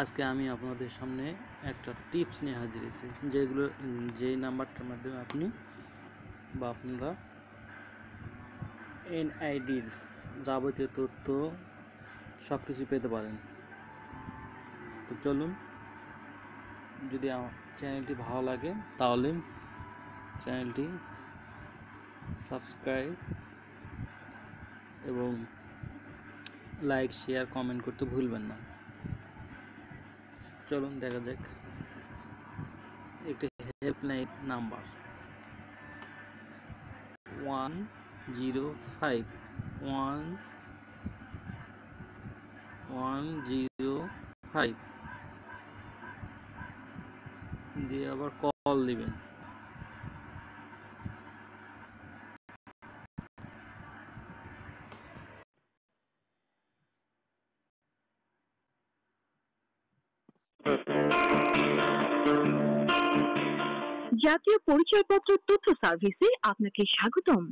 আজকে আমি আপনাদের সামনে একটা টিপস নিয়ে হাজির হয়েছি, যেই নাম্বারটার মাধ্যমে আপনি বা আপনারা এনআইডির যাবতীয় তথ্য সব কিছু পেতে পারেন। তো চলুন, যদি আমার চ্যানেলটি ভালো লাগে তাহলে চ্যানেলটি সাবস্ক্রাইব এবং লাইক, শেয়ার, কমেন্ট করতে ভুলবেন না। চলুন দেখা যাক। একটি হেল্পলাইন নাম্বার 105 105 দিয়ে আবার কল দিবেন। জাতীয় পরিচয়পত্র তথ্য সার্ভিসে আপনাকে স্বাগতম।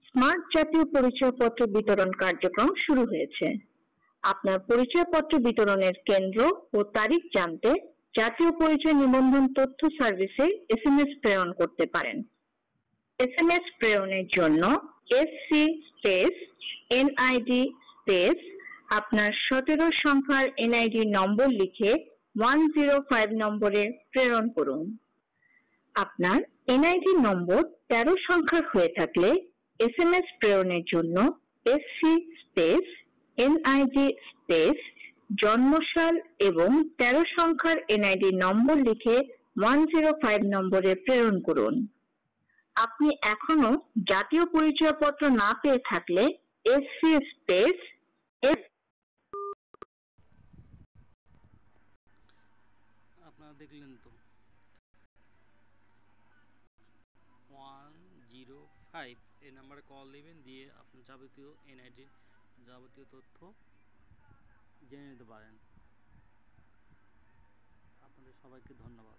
স্মার্ট জাতীয় পরিচয়পত্র বিতরণ কার্যক্রম শুরু হয়েছে। আপনার পরিচয়পত্র বিতরণের কেন্দ্র ও তারিখ জানতে জাতীয় পরিচয় নিবন্ধন তথ্য সার্ভিসে এসএমএস প্রেরণ করতে পারেন। এসএমএস প্রেরণের জন্য এসসি স্পেস এনআইডি স্পেস আপনার 17 সংখ্যার এনআইডি নম্বর লিখে 105 নম্বরে প্রেরণ করুন। আপনার এনআইডি নম্বর 13 সংখ্যার হয়ে থাকলে এসএমএস প্রেরণের জন্য এসসি স্পেস এনআইডি স্পেস জন্মসাল এবং 13 সংখ্যার এনআইডি নম্বর লিখে 105 নম্বরে প্রেরণ করুন। আপনি এখনো জাতীয় পরিচয়পত্র না পেয়ে থাকলে এসসি স্পেস আপনারা দেখলেন তো 105 এই নাম্বারে কল দিবেন, দিয়ে আপনার যাবতীয় এনআইডির যাবতীয় তথ্য জেনে নিতে পারেন। আপনাদের সবাইকে ধন্যবাদ।